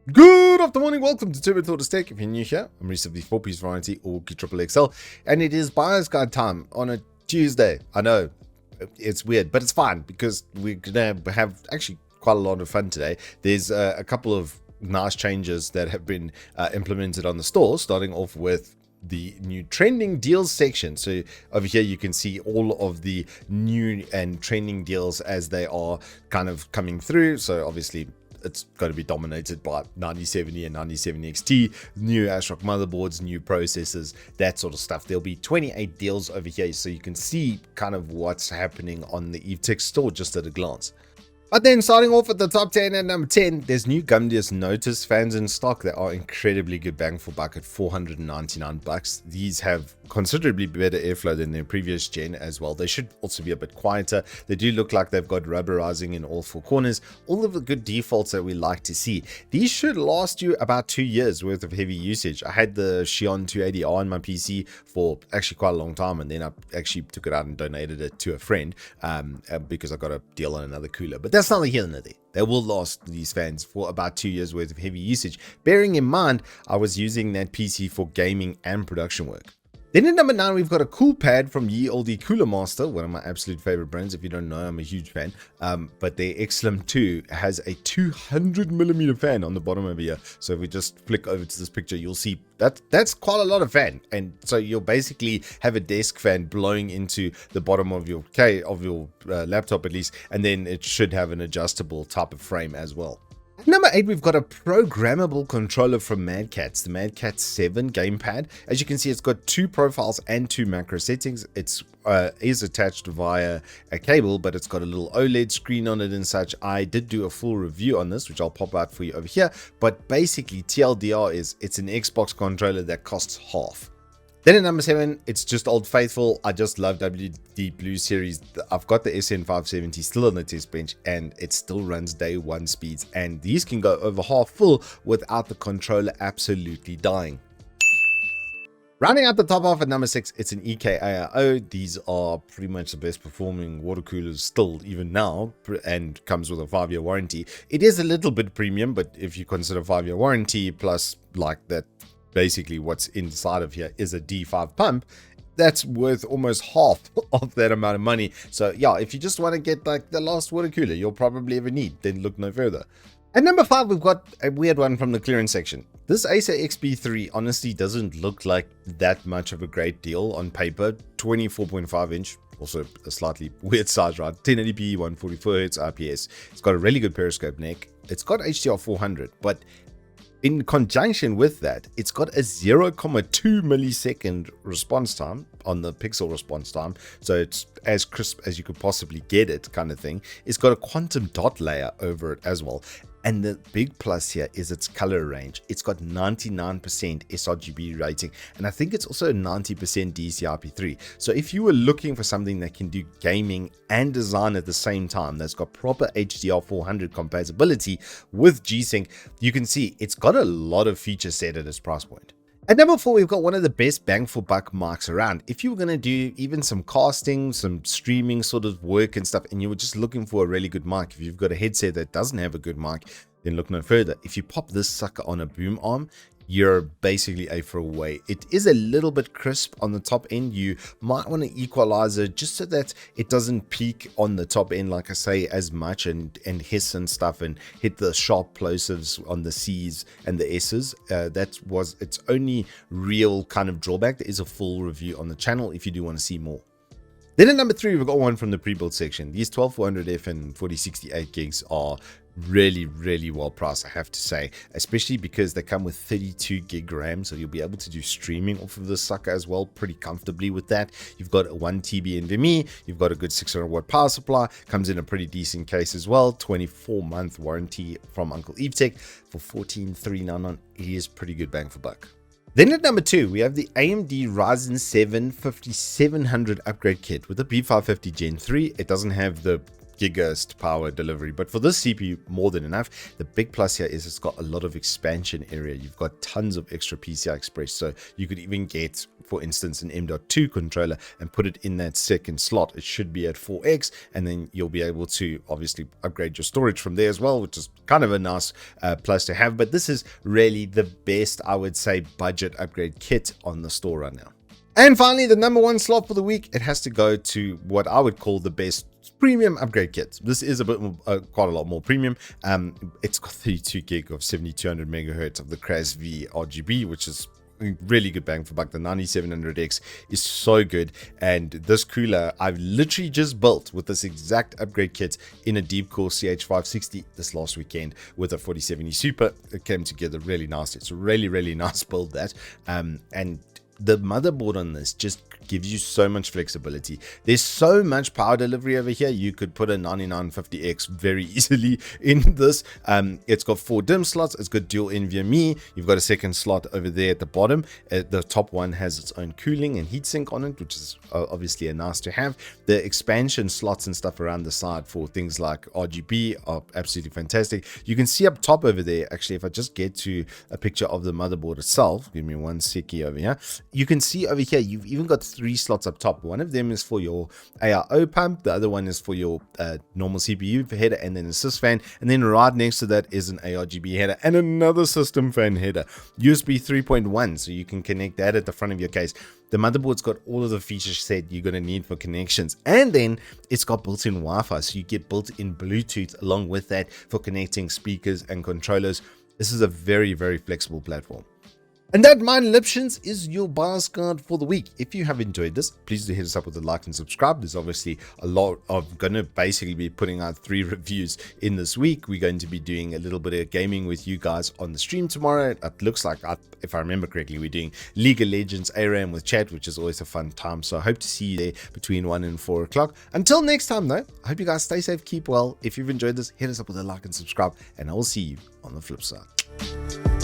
Good afternoon, welcome to Prebuilt Tech. If you're new here, I'm Reese of the 4-piece variety or Triple XL, and it is buyer's guide time on a Tuesday. I know it's weird, but it's fine because we're gonna have actually quite a lot of fun today. There's a couple of nice changes that have been implemented on the store, starting off with the new trending deals section. So over here you can see all of the new and trending deals as they are kind of coming through. So obviously it's going to be dominated by 9070 and 9070 XT, new ASRock motherboards, new processors, that sort of stuff. There'll be 28 deals over here, so you can see kind of what's happening on the Evetech store just at a glance. But then starting off at the top 10 at number 10, there's new Gamdias fans in stock that are incredibly good bang for buck at $499. These have considerably better airflow than their previous gen as well. They should also be a bit quieter. They do look like they've got rubberizing in all four corners. All of the good defaults that we like to see. These should last you about 2 years worth of heavy usage. I had the Xeon 280R on my PC for actually quite a long time, and then I actually took it out and donated it to a friend because I got a deal on another cooler. But that's neither here nor there. They will last, these fans, for about 2 years worth of heavy usage. Bearing in mind, I was using that PC for gaming and production work. Then at number 9, we've got a cool pad from Ye Olde Cooler Master, one of my absolute favorite brands. If you don't know, I'm a huge fan. But their XLM 2 has a 200mm fan on the bottom over here. So if we just flick over to this picture, you'll see that's quite a lot of fan. And so you'll basically have a desk fan blowing into the bottom of your laptop at least, and then it should have an adjustable type of frame as well. Number 8, we've got a programmable controller from Madcatz, the Madcatz 7 gamepad. As you can see, it's got 2 profiles and 2 macro settings. It's is attached via a cable, but it's got a little OLED screen on it and such. I did do a full review on this, which I'll pop out for you over here. But basically, TLDR is it's an Xbox controller that costs half. Then at number 7, it's just old faithful. I just love WD Blue series. I've got the SN570 still on the test bench, and it still runs day 1 speeds. And these can go over half full without the controller absolutely dying. Rounding out the top half at number 6, it's an EKAIO. These are pretty much the best performing water coolers still, even now, and comes with a 5-year warranty. It is a little bit premium, but if you consider 5-year warranty plus like that, basically what's inside of here is a D5 pump, that's worth almost half of that amount of money. So yeah, if you just want to get like the last water cooler you'll probably ever need, then look no further. At number 5, we've got a weird one from the clearance section. This Acer XB3 honestly doesn't look like that much of a great deal on paper. 24.5 inch, also a slightly weird size, right? 1080p, 144Hz IPS. It's got a really good periscope neck. It's got HDR 400, but in conjunction with that, it's got a 0.2 millisecond response time on the pixel response time. So it's as crisp as you could possibly get it, kind of thing. It's got a quantum dot layer over it as well. And the big plus here is its color range. It's got 99% sRGB rating, and I think it's also 90% DCI-P3. So if you were looking for something that can do gaming and design at the same time, that's got proper HDR 400 compatibility with G-Sync, you can see it's got a lot of features set at its price point. At number 4, we've got one of the best bang for buck mics around. If you were going to do even some casting, some streaming sort of work and stuff, and you were just looking for a really good mic, if you've got a headset that doesn't have a good mic, then look no further. If you pop this sucker on a boom arm, you're basically a throwaway. It is a little bit crisp on the top end. You might want to equalize it just so that it doesn't peak on the top end, like I say, as much and hiss and stuff and hit the sharp plosives on the C's and the S's. That was its only real kind of drawback. There is a full review on the channel if you do want to see more. Then at number 3, we've got one from the Prebuilt section. These 12400F and 4068 gigs are really well priced, I have to say, especially because they come with 32 gig RAM, so you'll be able to do streaming off of this sucker as well pretty comfortably with that. You've got a 1 TB NVMe, you've got a good 600 watt power supply, comes in a pretty decent case as well, 24-month warranty from Uncle Evetech for $14,399. It is pretty good bang for buck. Then at number 2, we have the AMD Ryzen 7 5700 upgrade kit with the B550 Gen 3. It doesn't have the gigast power delivery, but for this CPU, more than enough. The big plus here is it's got a lot of expansion area. You've got tons of extra PCI Express, so you could even get, for instance, an M.2 controller and put it in that second slot. It should be at 4x, and then you'll be able to obviously upgrade your storage from there as well, which is kind of a nice plus to have. But this is really the best, I would say, budget upgrade kit on the store right now. And finally, the number one slot for the week, it has to go to what I would call the best premium upgrade kit. This is a bit more, quite a lot more premium. It's got 32 gig of 7200 megahertz of the CRAS-V RGB, which is really good bang for buck. The 9700X is so good, and this cooler I've literally just built with this exact upgrade kit in a Deepcore CH560 this last weekend with a 4070 Super. It came together really nice. It's a really nice build, that and the motherboard on this just gives you so much flexibility. There's so much power delivery over here. You could put a 9950X very easily in this. It's got 4 DIMM slots. It's got dual NVMe. You've got a second slot over there at the bottom. The top one has its own cooling and heatsink on it, which is obviously a nice to have. The expansion slots and stuff around the side for things like RGB are absolutely fantastic. You can see up top over there, actually, if I just get to a picture of the motherboard itself, give me one seckie over here. You can see over here, you've even got 3 slots up top. One of them is for your AIO pump. The other one is for your normal CPU header, and then a sys fan. And then right next to that is an ARGB header and another system fan header. USB 3.1, so you can connect that at the front of your case. The motherboard's got all of the features set you're going to need for connections. And then it's got built-in Wi-Fi, so you get built-in Bluetooth along with that for connecting speakers and controllers. This is a very flexible platform. And that, my Liptions, is your bias guide for the week. If you have enjoyed this, please do hit us up with a like and subscribe. There's obviously a lot of going to basically be putting out 3 reviews in this week. We're going to be doing a little bit of gaming with you guys on the stream tomorrow. It looks like, if I remember correctly, we're doing League of Legends ARAM with chat, which is always a fun time. So I hope to see you there between 1 and 4 o'clock. Until next time, though, I hope you guys stay safe, keep well. If you've enjoyed this, hit us up with a like and subscribe, and I will see you on the flip side.